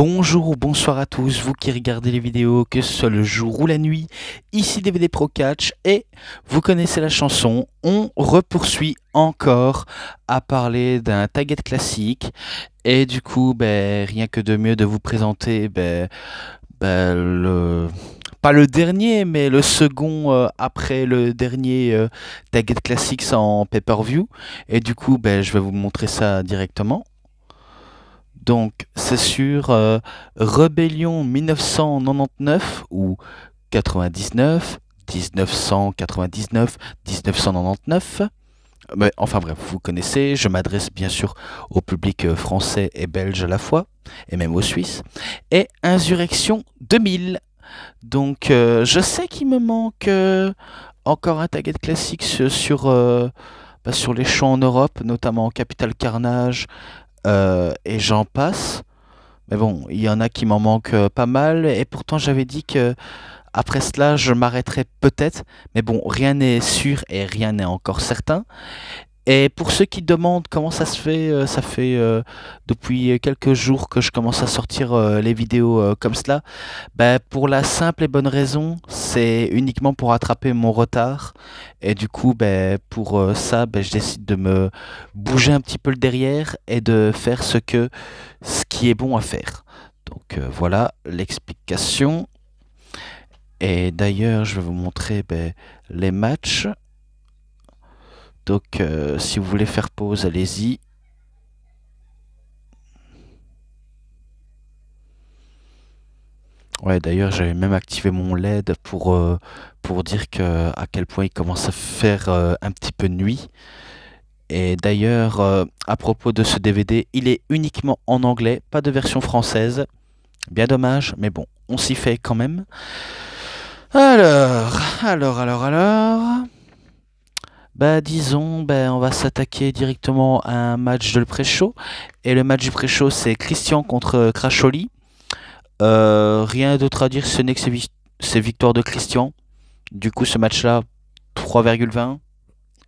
Bonjour ou bonsoir à tous, vous qui regardez les vidéos, que ce soit le jour ou la nuit, ici DVD Pro Catch et vous connaissez la chanson, on repoursuit encore à parler d'un target classique et du coup, rien que de mieux de vous présenter pas le dernier, mais le second après le dernier target classique en pay-per-view et du coup, je vais vous montrer ça directement. Donc, c'est sur Rébellion 1999 ou 99, 1999, 1999. Mais, enfin bref, vous connaissez, je m'adresse bien sûr au public français et belge à la fois, et même aux Suisses. Et Insurrection 2000. Donc, je sais qu'il me manque encore un target classique sur les shows en Europe, notamment Capital Carnage, et j'en passe. Mais bon, il y en a qui m'en manquent pas mal, et pourtant j'avais dit que après cela je m'arrêterais peut-être, mais bon, rien n'est sûr et rien n'est encore certain. Et pour ceux qui demandent comment ça se fait, ça fait depuis quelques jours que je commence à sortir les vidéos comme cela. Pour la simple et bonne raison, c'est uniquement pour rattraper mon retard. Et du coup, pour ça, je décide de me bouger un petit peu le derrière et de faire ce qui est bon à faire. Donc voilà l'explication. Et d'ailleurs, je vais vous montrer les matchs. Donc si vous voulez faire pause, allez-y. Ouais, d'ailleurs, j'avais même activé mon LED pour dire à quel point il commence à faire un petit peu nuit. Et d'ailleurs, à propos de ce DVD, il est uniquement en anglais, pas de version française. Bien dommage, mais bon, on s'y fait quand même. Alors. Disons, on va s'attaquer directement à un match de le pré-show. Et le match du pré-show, c'est Christian contre Crasholi. Rien d'autre à dire, ce n'est que c'est victoire de Christian. Du coup, ce match-là, 3,20,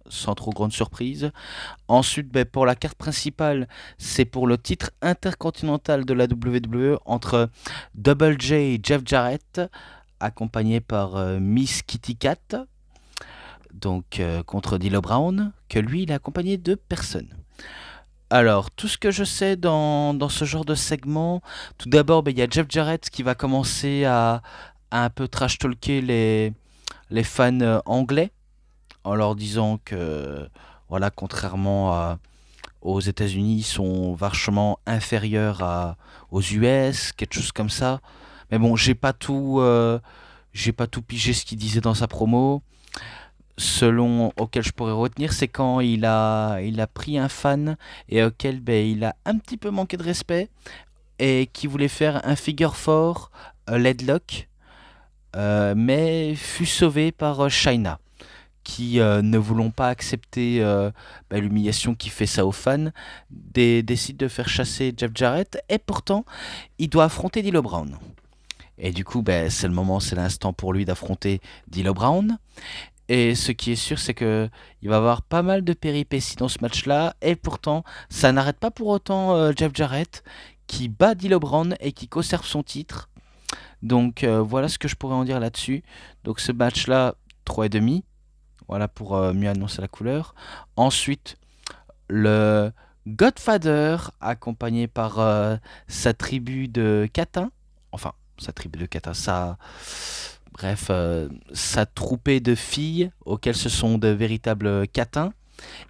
sans trop grande surprise. Ensuite, pour la carte principale, c'est pour le titre intercontinental de la WWE entre Double J et Jeff Jarrett, accompagné par Miss Kitty Cat, donc contre D'Lo Brown, que lui, il est accompagné de personne. Alors, tout ce que je sais dans ce genre de segment, tout d'abord, il y a Jeff Jarrett qui va commencer à un peu trash-talker les fans anglais, en leur disant que, voilà, aux États-Unis, ils sont vachement inférieurs aux US, quelque chose comme ça. Mais bon, j'ai pas tout pigé ce qu'il disait dans sa promo. Selon auquel je pourrais retenir, c'est quand il a pris un fan et auquel il a un petit peu manqué de respect et qui voulait faire un figure four, leadlock, mais fut sauvé par Chyna, qui ne voulant pas accepter l'humiliation qui fait ça aux fans, décide de faire chasser Jeff Jarrett et pourtant il doit affronter D'Lo Brown. Et du coup, c'est le moment, c'est l'instant pour lui d'affronter D'Lo Brown. Et ce qui est sûr, c'est que il va avoir pas mal de péripéties dans ce match-là. Et pourtant, ça n'arrête pas pour autant Jeff Jarrett, qui bat D'Lo Brown et qui conserve son titre. Donc voilà ce que je pourrais en dire là-dessus. Donc ce match-là, 3,5. Voilà pour mieux annoncer la couleur. Ensuite, le Godfather, accompagné par sa tribu de Catin. Enfin, sa tribu de Catin, bref, sa troupée de filles auxquelles ce sont de véritables catins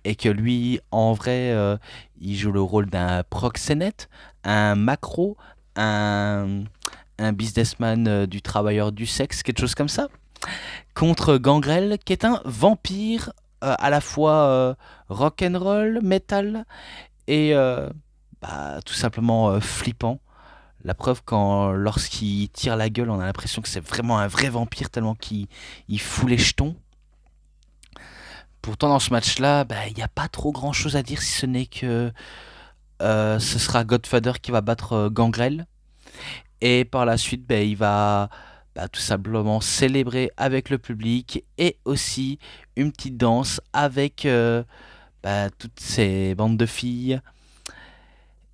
et que lui, en vrai, il joue le rôle d'un proxénète, un macro, un, un businessman du travailleur du sexe, quelque chose comme ça, contre Gangrel, qui est un vampire à la fois rock'n'roll, metal et tout simplement flippant. La preuve, lorsqu'il tire la gueule, on a l'impression que c'est vraiment un vrai vampire tellement qu'il fout les jetons. Pourtant, dans ce match-là, il n'y a pas trop grand-chose à dire si ce n'est que ce sera Godfather qui va battre Gangrel. Et par la suite, il va tout simplement célébrer avec le public et aussi une petite danse avec toutes ces bandes de filles.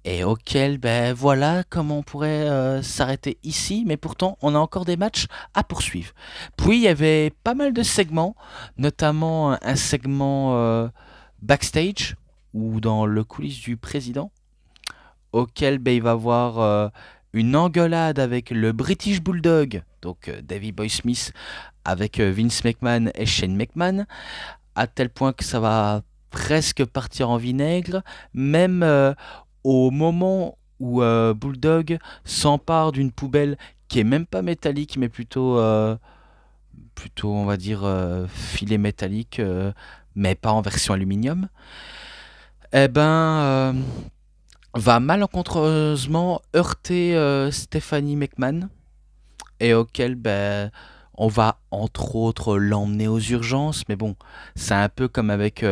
et auquel, ben voilà comment on pourrait s'arrêter ici, mais pourtant on a encore des matchs à poursuivre. Puis il y avait pas mal de segments, notamment un segment backstage ou dans le coulisses du président, auquel ben, il va y avoir une engueulade avec le British Bulldog, donc Davey Boy Smith, avec Vince McMahon et Shane McMahon, à tel point que ça va presque partir en vinaigre, même au moment où Bulldog s'empare d'une poubelle qui est même pas métallique, mais plutôt on va dire filet métallique, mais pas en version aluminium, eh ben va malencontreusement heurter Stephanie McMahon et auquel ben, on va entre autres l'emmener aux urgences. Mais bon, c'est un peu comme avec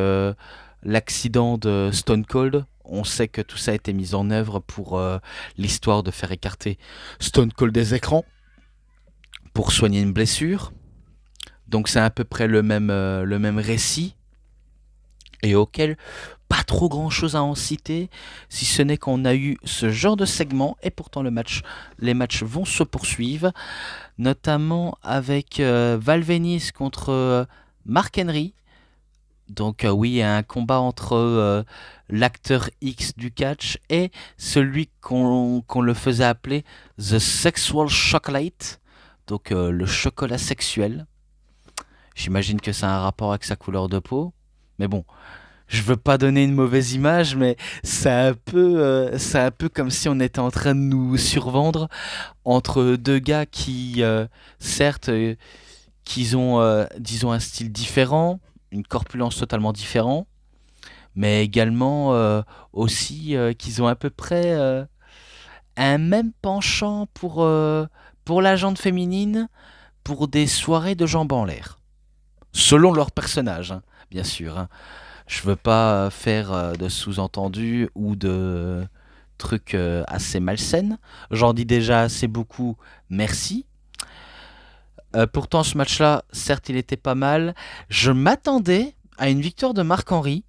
l'accident de Stone Cold. On sait que tout ça a été mis en œuvre pour l'histoire de faire écarter Stone Cold des écrans pour soigner une blessure. Donc c'est à peu près le même récit et auquel pas trop grand chose à en citer, si ce n'est qu'on a eu ce genre de segment et pourtant les matchs vont se poursuivre, notamment avec Val Venis contre Mark Henry. Donc oui, il y a un combat entre l'acteur X du catch et celui qu'on le faisait appeler The Sexual Chocolate, donc le chocolat sexuel. J'imagine que ça a un rapport avec sa couleur de peau, mais bon, je veux pas donner une mauvaise image, mais c'est un peu comme si on était en train de nous survendre entre deux gars qui, certes, qu'ils ont, disons, un style différent, une corpulence totalement différente, mais également aussi qu'ils ont à peu près un même penchant pour la jante féminine, pour des soirées de jambes en l'air. Selon leur personnage, hein, bien sûr. Hein. Je veux pas faire de sous-entendus ou de trucs assez malsains. J'en dis déjà assez beaucoup, merci. Pourtant, ce match-là, certes, il était pas mal. Je m'attendais à une victoire de Marc-Henry,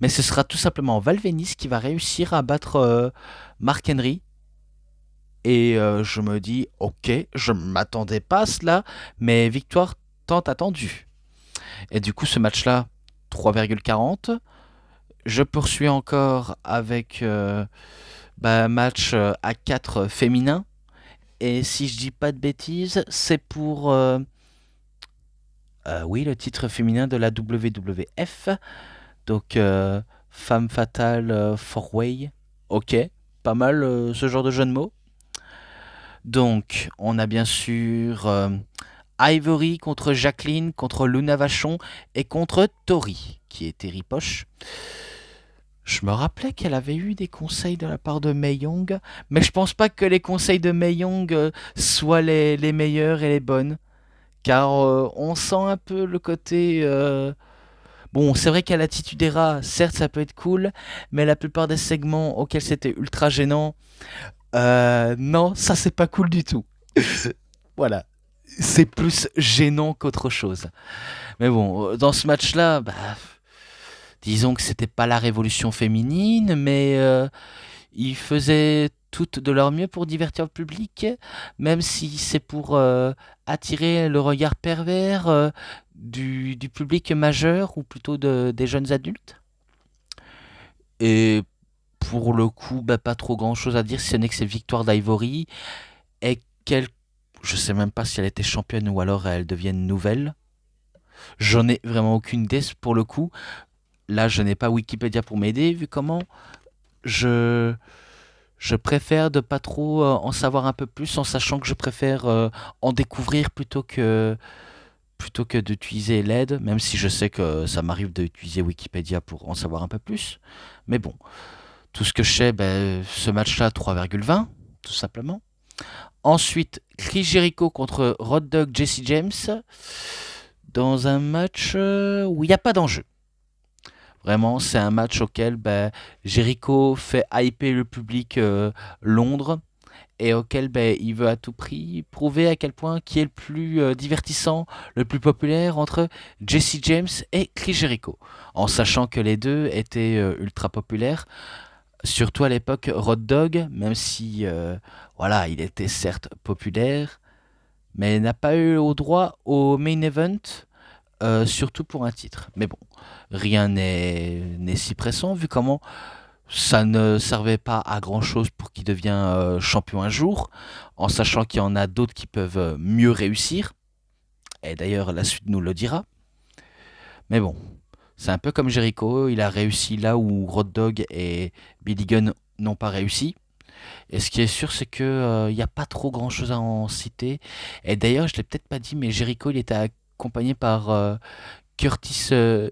mais ce sera tout simplement Val Venis qui va réussir à battre Mark Henry. Et je me dis, ok, je m'attendais pas à cela, mais victoire tant attendue. Et du coup, ce match-là, 3,40. Je poursuis encore avec match à 4 féminin. Et si je dis pas de bêtises, c'est pour oui, le titre féminin de la WWF. Donc Femme Fatale 4-Way. Ok, pas mal ce genre de jeu de mots. Donc on a bien sûr Ivory contre Jacqueline, contre Luna Vachon et contre Tori, qui est Terry Poche. Je me rappelais qu'elle avait eu des conseils de la part de Mei Young, mais je pense pas que les conseils de Mei Young soient les meilleurs et les bonnes, car on sent un peu le côté... Bon, c'est vrai qu'à l'attitude Era, certes ça peut être cool, mais la plupart des segments auxquels c'était ultra gênant, non, ça c'est pas cool du tout. Voilà, c'est plus gênant qu'autre chose. Mais bon, dans ce match-là, bah, disons que c'était pas la révolution féminine, mais ils faisaient toutes de leur mieux pour divertir le public, même si c'est pour attirer le regard pervers du public majeur ou plutôt des jeunes adultes. Et pour le coup, bah, pas trop grand chose à dire, si ce n'est que c'est victoire d'Ivory et qu'elle, je sais même pas si elle était championne ou alors elle devienne nouvelle. J'en ai vraiment aucune idée pour le coup. Là, je n'ai pas Wikipédia pour m'aider, vu comment je, je préfère de pas trop en savoir un peu plus, en sachant que je préfère en découvrir plutôt que d'utiliser l'aide, même si je sais que ça m'arrive d'utiliser Wikipédia pour en savoir un peu plus. Mais bon, tout ce que je sais, ben, ce match-là, 3,20, tout simplement. Ensuite, Chris Jericho contre Road Dogg Jesse James, dans un match où il n'y a pas d'enjeu. Vraiment, c'est un match auquel ben, Jericho fait hyper le public Londres et auquel ben, il veut à tout prix prouver à quel point qui est le plus divertissant, le plus populaire entre Jesse James et Chris Jericho. En sachant que les deux étaient ultra populaires, Surtout à l'époque, Road Dogg, même si voilà, il était certes populaire, mais n'a pas eu au droit au main event, surtout pour un titre. Mais bon, rien n'est si pressant vu comment ça ne servait pas à grand chose pour qu'il devienne champion un jour, en sachant qu'il y en a d'autres qui peuvent mieux réussir. Et d'ailleurs, la suite nous le dira. Mais bon, c'est un peu comme Jericho, il a réussi là où Road Dogg et Billy Gunn n'ont pas réussi. Et ce qui est sûr, c'est que il n'y a pas trop grand chose à en citer. Et d'ailleurs, je l'ai peut-être pas dit, mais Jericho, il était accompagné par Curtis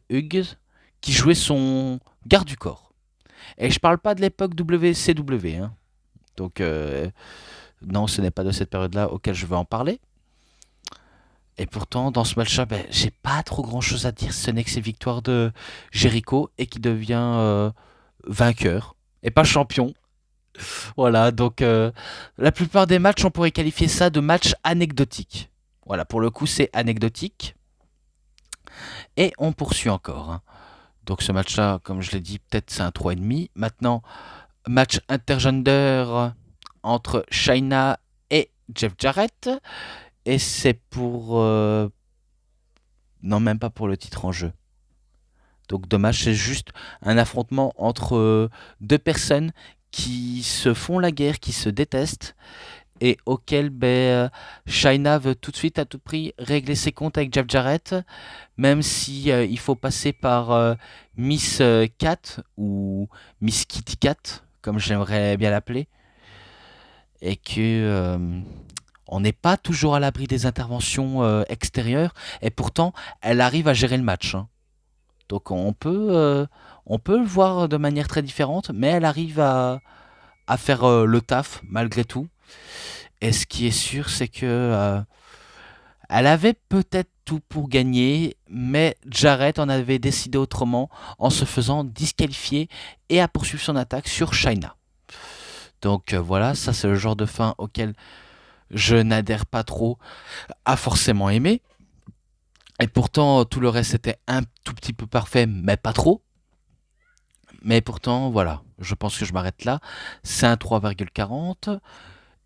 Hughes, qui jouait son garde du corps. Et je parle pas de l'époque WCW, hein. Donc non, ce n'est pas de cette période-là auquel je veux en parler. Et pourtant, dans ce match-là, ben, j'ai pas trop grand-chose à dire. Ce n'est que ces victoires de Jericho et qui devient vainqueur et pas champion. Voilà, donc la plupart des matchs, on pourrait qualifier ça de match anecdotique. Voilà, pour le coup, c'est anecdotique. Et on poursuit encore, hein. Donc ce match-là, comme je l'ai dit, peut-être c'est un 3,5. Maintenant, match intergender entre Shayna et Jeff Jarrett. Et c'est pour... non, même pas pour le titre en jeu. Donc dommage, c'est juste un affrontement entre deux personnes qui se font la guerre, qui se détestent et auquel Shayna veut tout de suite à tout prix régler ses comptes avec Jeff Jarrett, même si il faut passer par Miss Cat ou Miss Kitty Cat, comme j'aimerais bien l'appeler, et que on n'est pas toujours à l'abri des interventions extérieures, et pourtant elle arrive à gérer le match, hein. Donc on peut le voir de manière très différente, mais elle arrive à faire le taf malgré tout. Et ce qui est sûr, c'est que elle avait peut-être tout pour gagner, mais Jarrett en avait décidé autrement en se faisant disqualifier et à poursuivre son attaque sur Shayna. Donc voilà, ça c'est le genre de fin auquel je n'adhère pas trop à forcément aimer. Et pourtant, tout le reste était un tout petit peu parfait, mais pas trop. Mais pourtant, voilà, je pense que je m'arrête là. C'est un 3,40.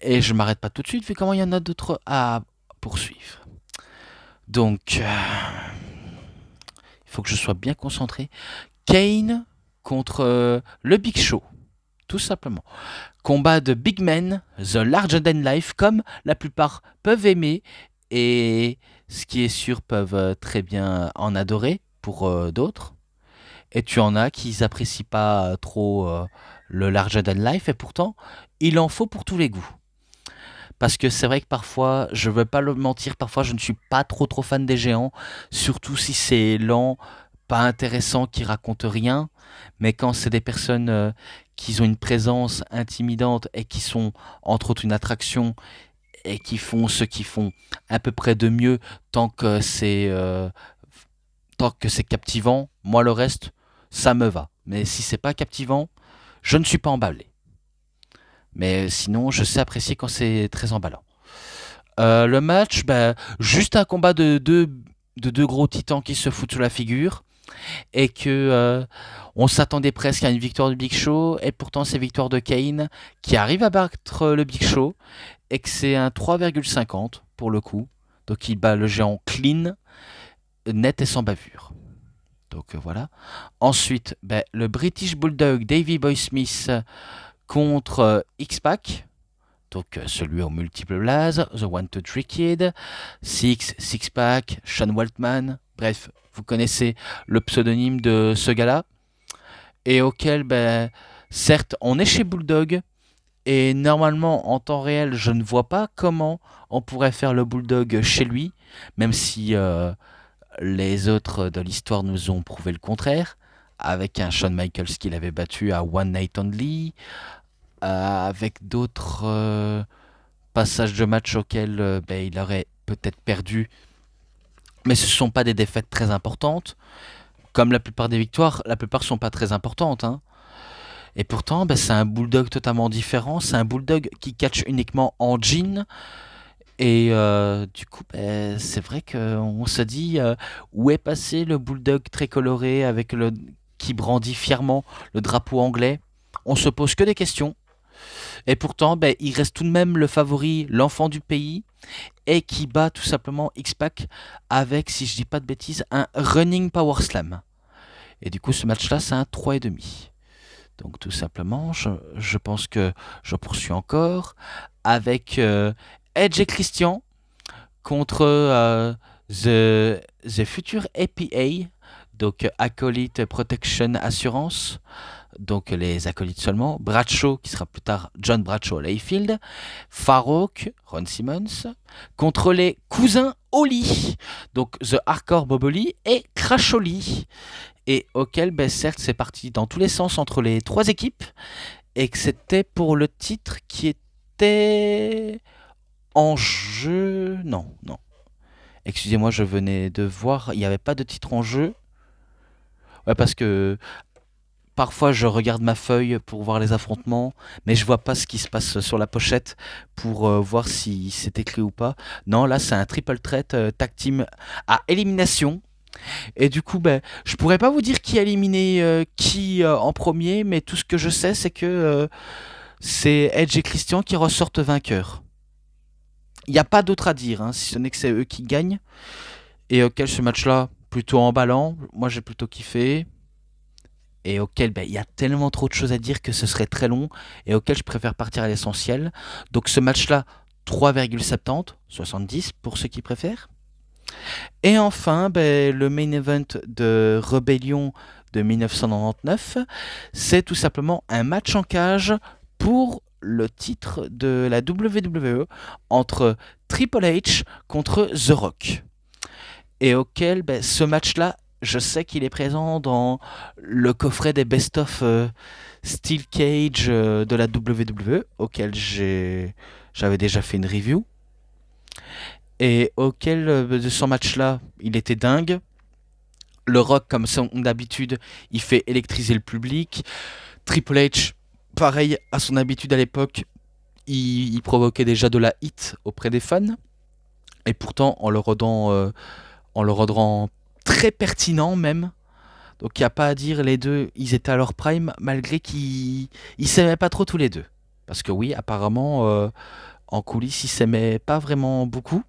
Et je m'arrête pas tout de suite, vu comment il y en a d'autres à poursuivre. Donc, il faut que je sois bien concentré. Kane contre le Big Show, tout simplement. Combat de Big Men, The Larger Than Life, comme la plupart peuvent aimer. Et ce qui est sûr, peuvent très bien en adorer pour d'autres. Et tu en as qui n'apprécient pas trop le Larger Than Life. Et pourtant, il en faut pour tous les goûts. Parce que c'est vrai que parfois, je ne veux pas le mentir, parfois je ne suis pas trop fan des géants, surtout si c'est lent, pas intéressant, qui raconte rien. Mais quand c'est des personnes qui ont une présence intimidante et qui sont entre autres une attraction et qui font ce qu'ils font à peu près de mieux tant que c'est captivant, moi le reste, ça me va. Mais si c'est pas captivant, je ne suis pas emballé. Mais sinon, je sais apprécier quand c'est très emballant. Le match, juste un combat de deux gros titans qui se foutent sous la figure et que on s'attendait presque à une victoire du Big Show et pourtant c'est victoire de Kane qui arrive à battre le Big Show et que c'est un 3,50 pour le coup. Donc il bat le géant clean, net et sans bavure. Donc voilà. Ensuite, le British Bulldog Davey Boy Smith contre X-Pac. Donc celui aux multiples blazes, The One to Three Kid, Six-Pack, Sean Waltman, bref, vous connaissez le pseudonyme de ce gars-là, et auquel, certes, on est chez Bulldog, et normalement, en temps réel, je ne vois pas comment on pourrait faire le Bulldog chez lui, même si les autres de l'histoire nous ont prouvé le contraire, avec un Shawn Michaels qu'il avait battu à One Night Only, avec d'autres passages de match auxquels il aurait peut-être perdu, mais ce ne sont pas des défaites très importantes. Comme la plupart des victoires, la plupart ne sont pas très importantes, hein. Et pourtant, c'est un bulldog totalement différent. C'est un bulldog qui catch uniquement en jean. Et du coup, c'est vrai qu'on se dit où est passé le bulldog très coloré avec qui brandit fièrement le drapeau anglais. On se pose que des questions. Et pourtant, ben, il reste tout de même le favori, l'enfant du pays, et qui bat tout simplement X-Pac avec, si je dis pas de bêtises, un running power slam. Et du coup, ce match-là, c'est un 3,5. Donc tout simplement, je pense que je poursuis encore avec Edge et Christian contre The Future APA, donc Acolyte Protection Assurance, donc les acolytes seulement, Bradshaw, qui sera plus tard John Bradshaw Layfield, Farouk, Ron Simmons, contre les cousins Oli, donc The Hardcore Boboli et Crash Oli, et auquel, ben, certes, c'est parti dans tous les sens entre les trois équipes, et que c'était pour le titre qui était en jeu. Non, non. Excusez-moi, je venais de voir, il n'y avait pas de titre en jeu. Ouais, parce que parfois je regarde ma feuille pour voir les affrontements, mais je vois pas ce qui se passe sur la pochette pour voir si c'est écrit ou pas. Non, là c'est un triple threat tag team à élimination. Et du coup, ben, je pourrais pas vous dire qui a éliminé qui en premier, mais tout ce que je sais, c'est que c'est Edge et Christian qui ressortent vainqueurs. Il n'y a pas d'autre à dire, hein, si ce n'est que c'est eux qui gagnent. Et auquel ce match-là, plutôt emballant, moi j'ai plutôt kiffé. Et auquel ben, il y a tellement trop de choses à dire que ce serait très long. Et auquel je préfère partir à l'essentiel. Donc ce match-là, 3,70, 70 pour ceux qui préfèrent. Et enfin, ben, le main event de Rebellion de 1999, c'est tout simplement un match en cage pour le titre de la WWE entre Triple H contre The Rock. Et auquel, ben, ce match-là, je sais qu'il est présent dans le coffret des best-of Steel Cage de la WWE, auquel j'avais déjà fait une review. Et auquel, de ce match-là, il était dingue. Le Rock, comme son d'habitude, il fait électriser le public. Triple H, pareil, à son habitude à l'époque, il provoquait déjà de la hit auprès des fans. Et pourtant, en le rendant très pertinent même. Donc il n'y a pas à dire, les deux, ils étaient à leur prime, malgré qu'ils s'aimaient pas trop tous les deux. Parce que oui, apparemment, en coulisses, ils s'aimaient pas vraiment beaucoup.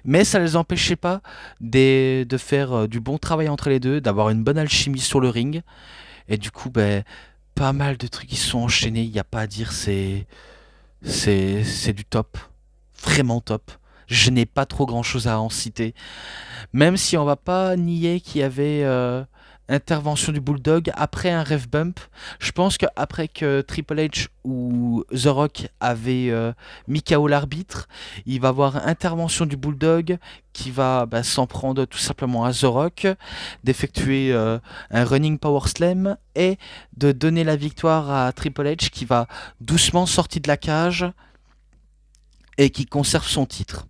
Mais ça ne les empêchait pas de faire du bon travail entre les deux, d'avoir une bonne alchimie sur le ring. Et du coup, ben, pas mal de trucs qui se sont enchaînés, il n'y a pas à dire, c'est du top. Vraiment top. Je n'ai pas trop grand chose à en citer. Même si on va pas nier qu'il y avait intervention du Bulldog après un ref bump. Je pense qu'après que Triple H ou The Rock avait mis KO l'arbitre, il va y avoir intervention du Bulldog qui va s'en prendre tout simplement à The Rock, d'effectuer un running power slam et de donner la victoire à Triple H qui va doucement sortir de la cage et qui conserve son titre.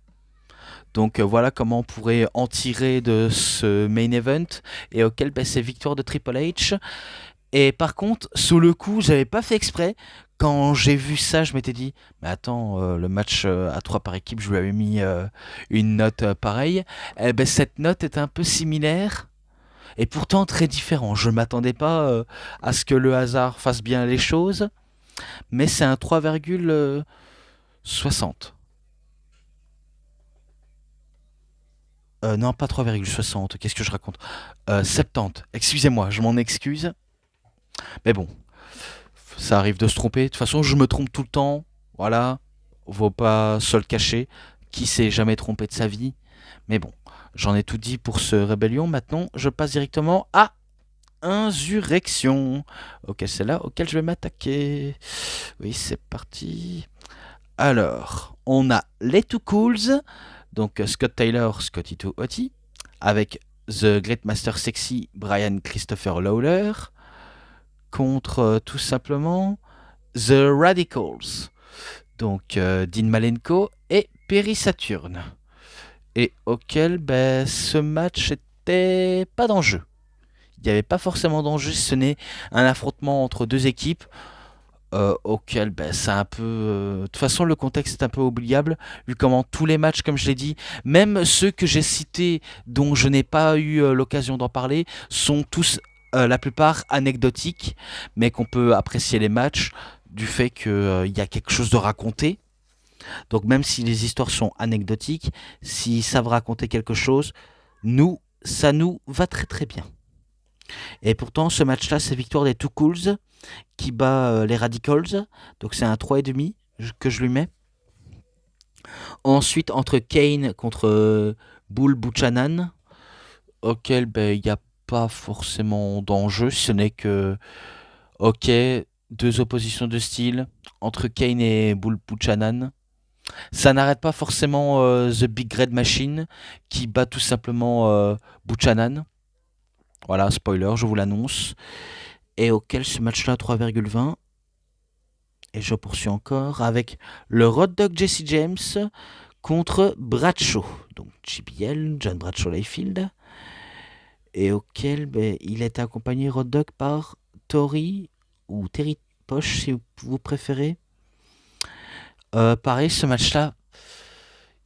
Donc voilà comment on pourrait en tirer de ce main event et auquel c'est victoire de Triple H. Et par contre, sous le coup, j'avais pas fait exprès. Quand j'ai vu ça, je m'étais dit, mais attends, le match à 3 par équipe, je lui avais mis une note pareille. Eh ben, cette note est un peu similaire et pourtant très différente. Je ne m'attendais pas à ce que le hasard fasse bien les choses, mais c'est un 3,60. Non, pas 3,60. Qu'est-ce que je raconte 70. Excusez-moi, je m'en excuse. Mais bon, ça arrive de se tromper. De toute façon, je me trompe tout le temps. Voilà. Vaut pas se le cacher. Qui s'est jamais trompé de sa vie. Mais bon, j'en ai tout dit pour ce rébellion. Maintenant, je passe directement à Insurrection. Ok, c'est là auquel je vais m'attaquer. Oui, c'est parti. Alors, on a les Two Cools. Donc Scott Taylor, Scotty 2 Hotty, avec The Great Master Sexy, Brian Christopher Lawler, contre tout simplement The Radicals, donc Dean Malenko et Perry Saturn, et auquel ce match était pas d'enjeu. Il n'y avait pas forcément d'enjeu, si ce n'est un affrontement entre deux équipes. Auquel c'est un peu... de toute façon, le contexte est un peu oubliable, vu comment tous les matchs, comme je l'ai dit, même ceux que j'ai cités, dont je n'ai pas eu l'occasion d'en parler, sont tous la plupart anecdotiques, mais qu'on peut apprécier les matchs du fait qu'il y a quelque chose de raconté. Donc même si les histoires sont anecdotiques, s'ils savent raconter quelque chose, ça nous va très très bien. Et pourtant, ce match-là, c'est victoire des Two Cools qui bat les Radicals. Donc c'est un 3,5 que je lui mets. Ensuite, entre Kane contre Bull Buchanan, auquel il n'y a pas forcément d'enjeu, si ce n'est que, ok, deux oppositions de style entre Kane et Bull Buchanan. Ça n'arrête pas forcément The Big Red Machine qui bat tout simplement Buchanan. Voilà, spoiler, je vous l'annonce. Et auquel ce match-là 3,20. Et je poursuis encore avec le Road Dogg Jesse James contre Bradshaw. Donc JBL, John Bradshaw Layfield. Et auquel il est accompagné Road Dogg par Tori ou Terry Poche si vous préférez. Pareil, ce match-là,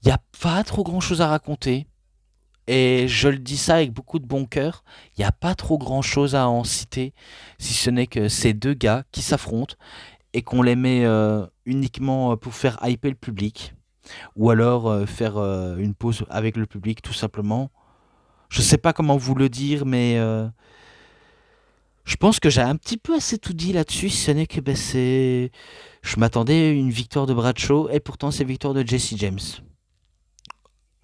il n'y a pas trop grand-chose à raconter. Et je le dis ça avec beaucoup de bon cœur, il n'y a pas trop grand-chose à en citer, si ce n'est que ces deux gars qui s'affrontent et qu'on les met uniquement pour faire hyper le public, ou alors faire une pause avec le public tout simplement. Je sais pas comment vous le dire, mais je pense que j'ai un petit peu assez tout dit là-dessus, si ce n'est que c'est... Je m'attendais à une victoire de Bradshaw, et pourtant c'est victoire de Jesse James.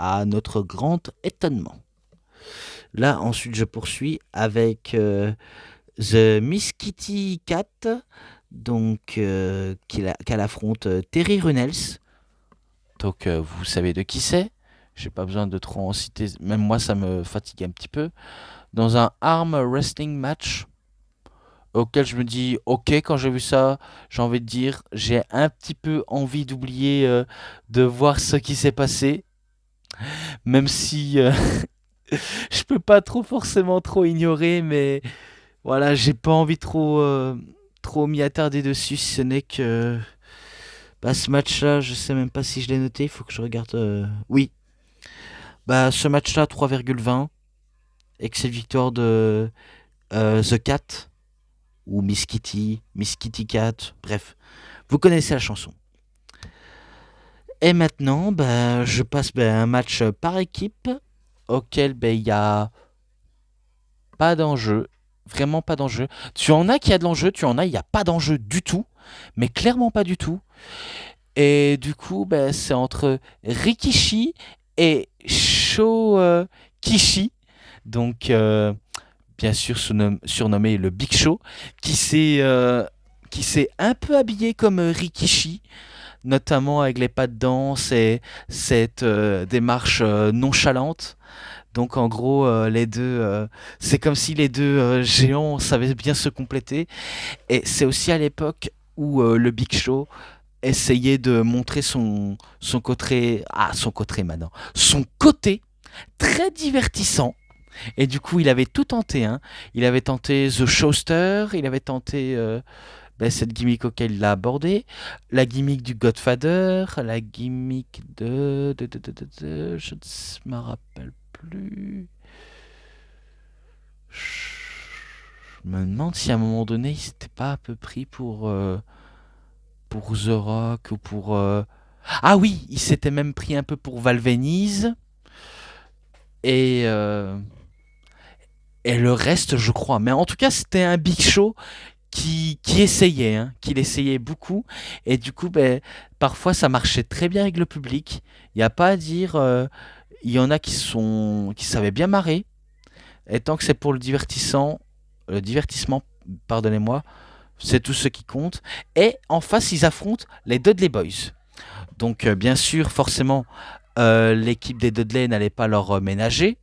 À notre grand étonnement. Là, ensuite, je poursuis avec The Miss Kitty Cat, donc qu'elle affronte Terry Runnels. Donc, vous savez de qui c'est. J'ai pas besoin de trop en citer. Même moi, ça me fatigue un petit peu. Dans un arm wrestling match auquel je me dis, ok, quand j'ai vu ça, j'ai envie de dire, j'ai un petit peu envie d'oublier de voir ce qui s'est passé. Même si je peux pas trop forcément trop ignorer, mais voilà, j'ai pas envie trop m'y attarder dessus, si ce n'est que ce match-là, je sais même pas si je l'ai noté, il faut que je regarde. Oui, ce match-là 3,20, excellente victoire de The Cat ou Miss Kitty Cat, bref, vous connaissez la chanson. Et maintenant, je passe un match par équipe auquel il y a pas d'enjeu. Vraiment pas d'enjeu. Tu en as qui a de l'enjeu, tu en as, il n'y a pas d'enjeu du tout. Mais clairement pas du tout. Et du coup, c'est entre Rikishi et Shokishi. Donc, bien sûr, surnommé le Big Show. Qui s'est un peu habillé comme Rikishi. Notamment avec les pas de danse et cette démarche nonchalante. Donc en gros, les deux, c'est comme si les deux géants savaient bien se compléter. Et c'est aussi à l'époque où le Big Show essayait de montrer son côté maintenant, son côté très divertissant. Et du coup, il avait tout tenté. Hein. Il avait tenté The Showster, il avait tenté cette gimmick auquel il a abordé, la gimmick du Godfather, la gimmick je ne me rappelle plus. Je me demande si à un moment donné, il s'était pas un peu pris pour The Rock ou pour... Ah oui, il s'était même pris un peu pour Val Venis. Et, et le reste, je crois. Mais en tout cas, c'était un Big Show qui essayait, hein, qu'il essayait beaucoup. Et du coup, parfois, ça marchait très bien avec le public. Il n'y a pas à dire... il y en a qui savaient bien marrer. Et tant que c'est pour le divertissement, pardonnez-moi, c'est tout ce qui compte. Et en face, ils affrontent les Dudley Boys. Donc, bien sûr, forcément, l'équipe des Dudley n'allait pas leur ménager.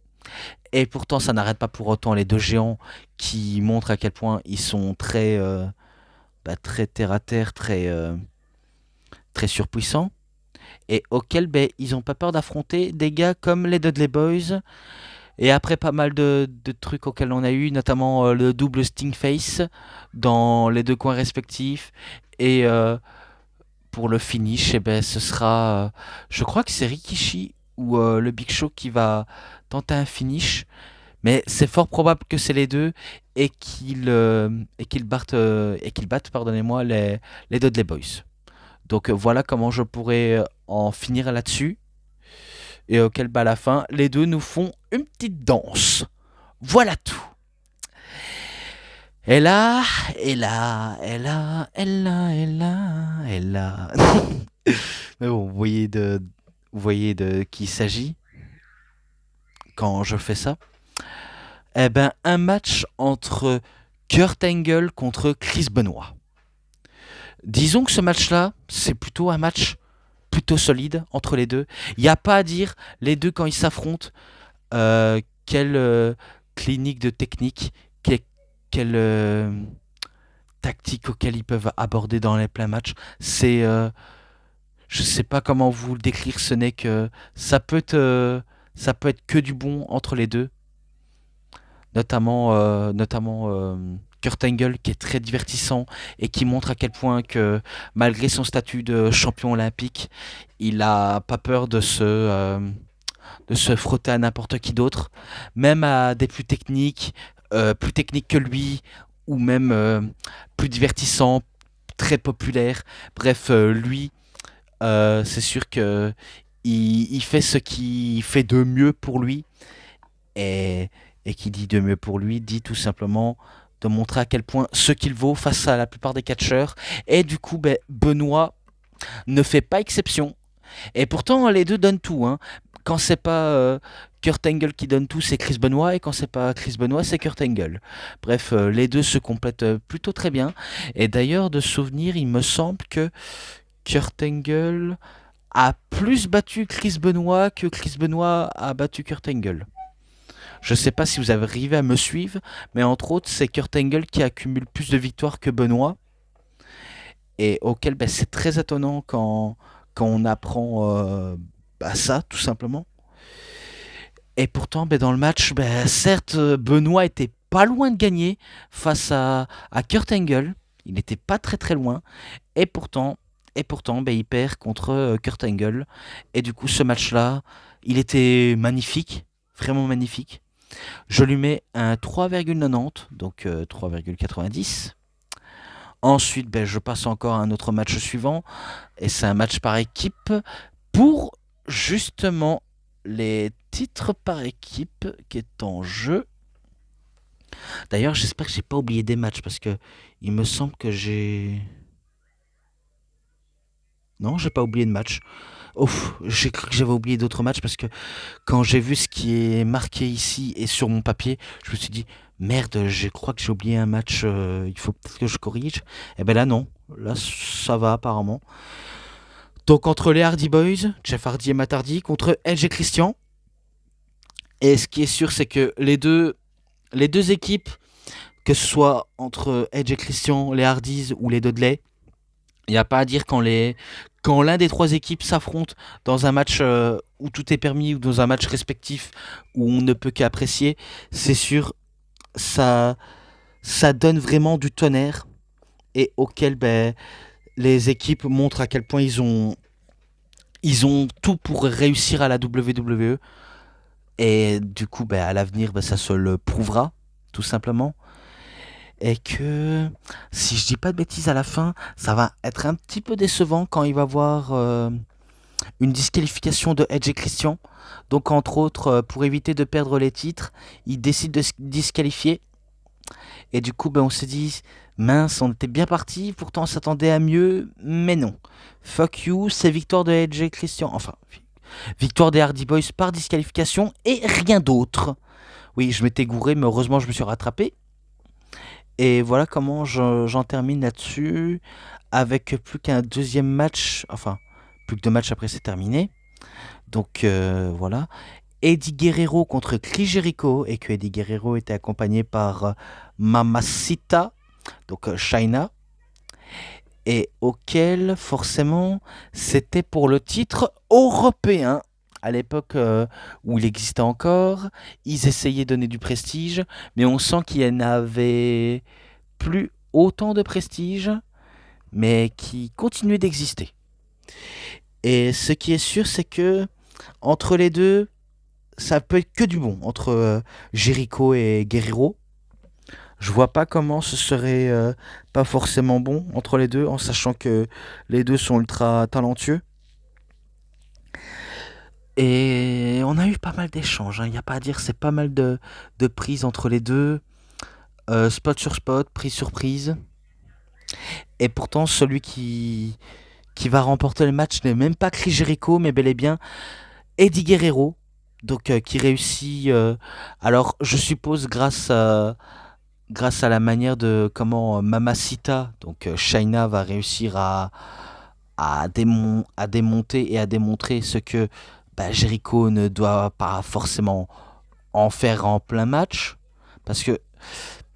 Et pourtant, ça n'arrête pas pour autant les deux géants qui montrent à quel point ils sont très terre à terre, très surpuissants. Et auxquels ils n'ont pas peur d'affronter des gars comme les Dudley Boys. Et après pas mal de trucs auxquels on a eu, notamment le double Sting Face dans les deux coins respectifs. Et pour le finish, ce sera... je crois que c'est Rikishi ou le Big Show qui va tenter un finish. Mais c'est fort probable que c'est les deux et qu'ils battent, pardonnez-moi, les Dudley Boys. Donc voilà comment je pourrais en finir là-dessus. Et auquel, bah, à la fin, les deux nous font une petite danse. Voilà tout. Et là, et là, et là, et là, et là, et là. Mais bon, vous voyez de qui il s'agit quand je fais ça. Eh ben, un match entre Kurt Angle contre Chris Benoit. Disons que ce match-là, c'est plutôt un match plutôt solide entre les deux. Il n'y a pas à dire, les deux quand ils s'affrontent, quelle clinique de technique, quelle tactique auquel ils peuvent aborder dans les pleins matchs. C'est, je sais pas comment vous le décrire, ce n'est que ça peut être que du bon entre les deux, notamment Kurt Angle qui est très divertissant et qui montre à quel point que malgré son statut de champion olympique, il a pas peur de se frotter à n'importe qui d'autre, même à des plus techniques que lui, ou même plus divertissants, très populaires. Bref, lui, c'est sûr que il fait ce qu'il fait de mieux pour lui, et, et qui dit de mieux pour lui, dit tout simplement de montrer à quel point ce qu'il vaut face à la plupart des catcheurs. Et du coup, ben, Benoît ne fait pas exception. Et pourtant, les deux donnent tout, hein. Quand c'est pas Kurt Angle qui donne tout, c'est Chris Benoit. Et quand c'est pas Chris Benoit, c'est Kurt Angle. Bref, les deux se complètent plutôt très bien. Et d'ailleurs, de souvenir, il me semble que Kurt Angle a plus battu Chris Benoit que Chris Benoit a battu Kurt Angle. Je sais pas si vous avez arrivé à me suivre, mais entre autres, c'est Kurt Angle qui accumule plus de victoires que Benoit. Et auquel ben, c'est très étonnant quand on apprend bah, ça, tout simplement. Et pourtant, ben, dans le match, ben, certes, Benoît était pas loin de gagner face à Kurt Angle. Il n'était pas très très loin. Et pourtant, ben, il perd contre Kurt Angle. Et du coup, ce match-là, il était magnifique, vraiment magnifique. Je lui mets un 3,90, donc 3,90. Ensuite, ben, je passe encore à un autre match suivant. Et c'est un match par équipe pour justement les titres par équipe qui est en jeu. D'ailleurs, j'espère que j'ai pas oublié des matchs parce que il me semble que j'ai. Non, j'ai pas oublié de match. Ouf, j'ai cru que j'avais oublié d'autres matchs parce que quand j'ai vu ce qui est marqué ici et sur mon papier, je me suis dit merde, je crois que j'ai oublié un match, il faut peut-être que je corrige. Et ben là, non. Là, ça va apparemment. Donc, entre les Hardy Boys, Jeff Hardy et Matt Hardy, contre Edge et Christian. Et ce qui est sûr, c'est que les deux équipes, que ce soit entre Edge et Christian, les Hardys ou les Dudley, il n'y a pas à dire quand l'un des trois équipes s'affronte dans un match où tout est permis ou dans un match respectif où on ne peut qu'apprécier, c'est sûr, ça, ça donne vraiment du tonnerre et auquel ben, les équipes montrent à quel point ils ont tout pour réussir à la WWE. Et du coup, ben, à l'avenir, ben, ça se le prouvera, tout simplement. Et que, si je dis pas de bêtises à la fin, ça va être un petit peu décevant quand il va y avoir une disqualification de Edge et Christian. Donc, entre autres, pour éviter de perdre les titres, il décide de se disqualifier. Et du coup, ben, on s'est dit, mince, on était bien parti, pourtant on s'attendait à mieux, mais non. Fuck you, c'est victoire de Edge et Christian. Enfin, victoire des Hardy Boys par disqualification et rien d'autre. Oui, je m'étais gouré, mais heureusement je me suis rattrapé. Et voilà comment j'en termine là-dessus, avec plus qu'un deuxième match, enfin, plus que deux matchs après c'est terminé. Donc voilà. Eddie Guerrero contre Chris Jericho, et que Eddie Guerrero était accompagné par Mamacita, donc China, et auquel forcément c'était pour le titre européen. À l'époque où il existait encore, ils essayaient de donner du prestige, mais on sent qu'il y en avait plus autant de prestige, mais qui continuait d'exister. Et ce qui est sûr, c'est que entre les deux, ça peut être que du bon entre Jericho et Guerrero. Je vois pas comment ce serait pas forcément bon entre les deux, en sachant que les deux sont ultra talentueux. Et on a eu pas mal d'échanges, il n'y a pas à dire, c'est pas mal de prises entre les deux, spot sur spot, prise sur prise. Et pourtant, celui qui va remporter le match n'est même pas Chris Jericho, mais bel et bien Eddie Guerrero. Donc, qui réussit, alors je suppose grâce à la manière de comment Mamacita, donc Shaina, va réussir à démonter et à démontrer ce que Jericho ne doit pas forcément en faire en plein match. Parce que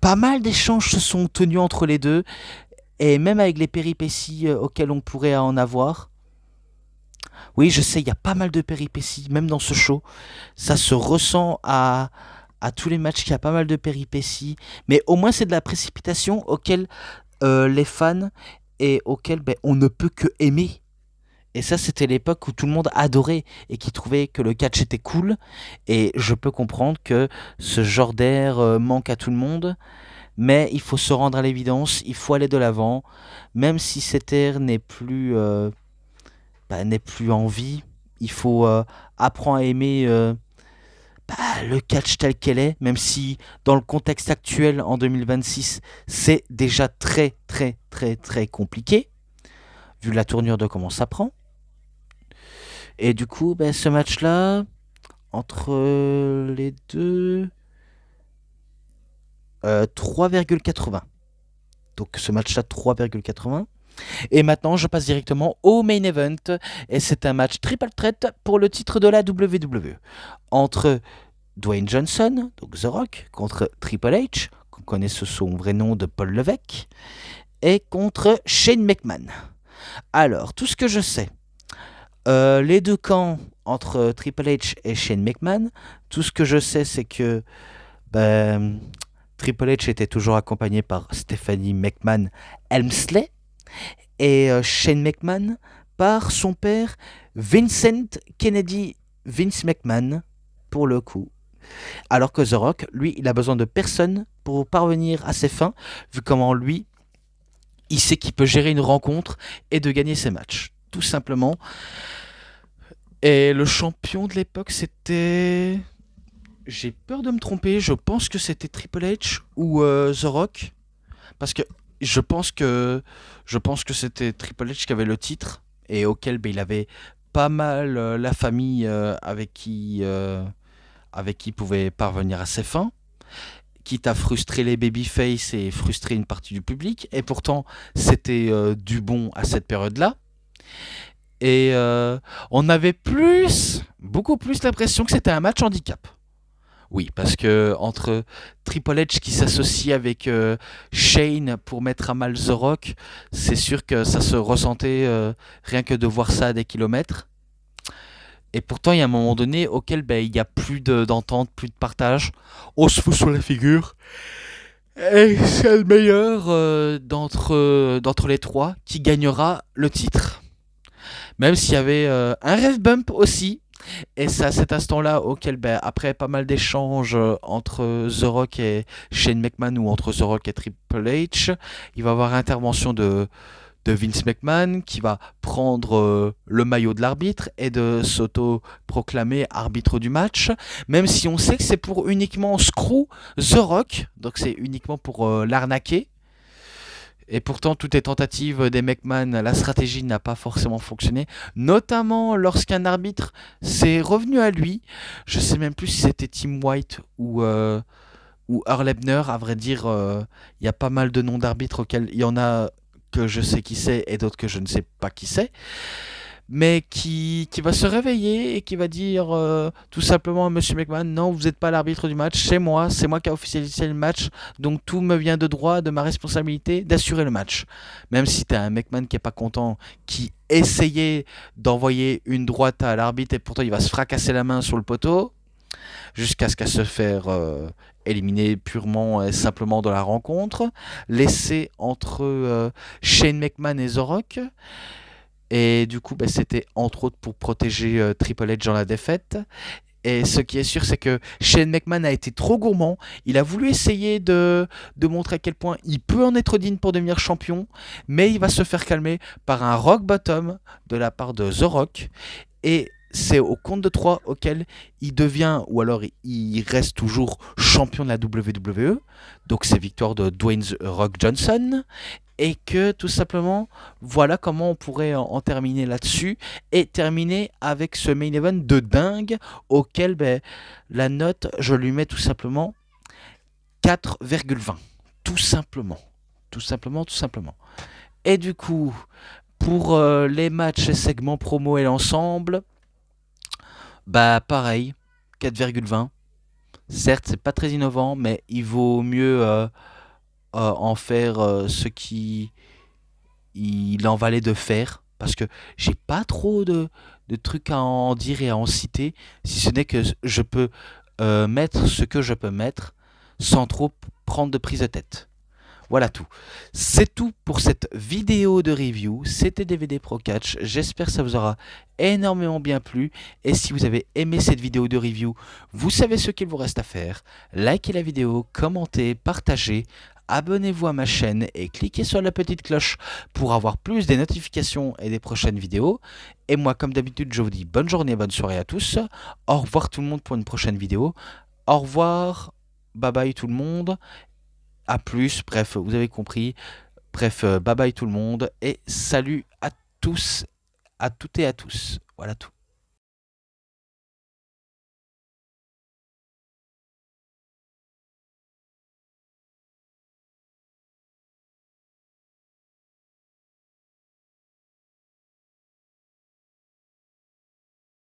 pas mal d'échanges se sont tenus entre les deux, et même avec les péripéties auxquelles on pourrait en avoir. Oui, je sais, il y a pas mal de péripéties, même dans ce show. Ça se ressent à tous les matchs qu'il y a pas mal de péripéties. Mais au moins, c'est de la précipitation auquel les fans et auquel on ne peut que aimer. Et ça, c'était l'époque où tout le monde adorait et qui trouvait que le catch était cool. Et je peux comprendre que ce genre d'air manque à tout le monde. Mais il faut se rendre à l'évidence, il faut aller de l'avant. Même si cet air n'est plus en vie, il faut apprendre à aimer le catch tel qu'elle est. Même si dans le contexte actuel, en 2026, c'est déjà très très très très compliqué. Vu la tournure de comment ça prend. Et du coup, ce match-là, entre les deux, 3,80. Donc ce match-là, 3,80. Et maintenant, je passe directement au main event. Et c'est un match triple threat pour le titre de la WWE. Entre Dwayne Johnson, donc The Rock, contre Triple H, qu'on connaît sous son vrai nom de Paul Levesque, et contre Shane McMahon. Alors, tout ce que je sais, les deux camps entre Triple H et Shane McMahon, tout ce que je sais, c'est que Triple H était toujours accompagné par Stephanie McMahon Helmsley et Shane McMahon par son père Vincent Kennedy Vince McMahon pour le coup. Alors que The Rock, lui, il a besoin de personne pour parvenir à ses fins, vu comment lui, il sait qu'il peut gérer une rencontre et de gagner ses matchs. Tout simplement. Et le champion de l'époque, c'était... J'ai peur de me tromper, je pense que c'était Triple H ou The Rock. Parce que je pense que c'était Triple H qui avait le titre et auquel il avait pas mal la famille avec qui il pouvait parvenir à ses fins, quitte à frustrer les babyface et frustrer une partie du public. Et pourtant, c'était du bon à cette période-là. Et on avait beaucoup plus l'impression que c'était un match handicap. Oui, parce que entre Triple H qui s'associe avec Shane pour mettre à mal The Rock, c'est sûr que ça se ressentait rien que de voir ça à des kilomètres. Et pourtant, il y a un moment donné auquel il n'y a plus d'entente, plus de partage. On se fout sur la figure. Et c'est le meilleur d'entre les trois qui gagnera le titre. Même s'il y avait un rêve bump aussi. Et c'est à cet instant-là auquel, après pas mal d'échanges entre The Rock et Shane McMahon ou entre The Rock et Triple H, il va y avoir intervention de Vince McMahon qui va prendre le maillot de l'arbitre et de s'auto-proclamer arbitre du match, même si on sait que c'est pour uniquement screw The Rock, donc c'est uniquement pour l'arnaquer. Et pourtant, toutes les tentatives des McMahon, la stratégie n'a pas forcément fonctionné, notamment lorsqu'un arbitre s'est revenu à lui. Je sais même plus si c'était Tim White ou Earl Hebner. À vrai dire, il y a pas mal de noms d'arbitres auxquels il y en a que je sais qui c'est et d'autres que je ne sais pas qui c'est. Mais qui va se réveiller et qui va dire tout simplement à Monsieur McMahon, non, vous n'êtes pas l'arbitre du match, c'est moi qui ai officialisé le match, donc tout me vient de droit, de ma responsabilité d'assurer le match. Même si tu as un McMahon qui est pas content, qui essayait d'envoyer une droite à l'arbitre et pourtant il va se fracasser la main sur le poteau, jusqu'à ce qu'à se faire éliminer purement et simplement de la rencontre, laissé entre Shane McMahon et The Rock. Et du coup, c'était entre autres pour protéger Triple H dans la défaite. Et ce qui est sûr, c'est que Shane McMahon a été trop gourmand. Il a voulu essayer de montrer à quel point il peut en être digne pour devenir champion, mais il va se faire calmer par un rock bottom de la part de The Rock. Et c'est au compte de 3 auquel il devient, ou alors il reste toujours champion de la WWE. Donc c'est victoire de Dwayne The Rock Johnson. Et que tout simplement, voilà comment on pourrait en terminer là-dessus. Et terminer avec ce main event de dingue auquel la note, je lui mets tout simplement 4,20. Tout simplement. Tout simplement, tout simplement. Et du coup, pour les matchs, les segments promo et l'ensemble, bah pareil, 4,20. Certes, c'est pas très innovant, mais il vaut mieux en faire ce qui il en valait de faire. Parce que j'ai pas trop de trucs à en dire et à en citer, si ce n'est que je peux mettre ce que je peux mettre sans trop prendre de prise de tête. Voilà tout. C'est tout pour cette vidéo de review. C'était DVD Pro Catch. J'espère que ça vous aura énormément bien plu. Et si vous avez aimé cette vidéo de review, vous savez ce qu'il vous reste à faire. Likez la vidéo, commentez, partagez. Abonnez-vous à ma chaîne et cliquez sur la petite cloche pour avoir plus des notifications et des prochaines vidéos. Et moi, comme d'habitude, je vous dis bonne journée, bonne soirée à tous. Au revoir tout le monde pour une prochaine vidéo. Au revoir, bye bye tout le monde. À plus, bref, vous avez compris. Bref, bye bye tout le monde et salut à tous, à toutes et à tous. Voilà tout.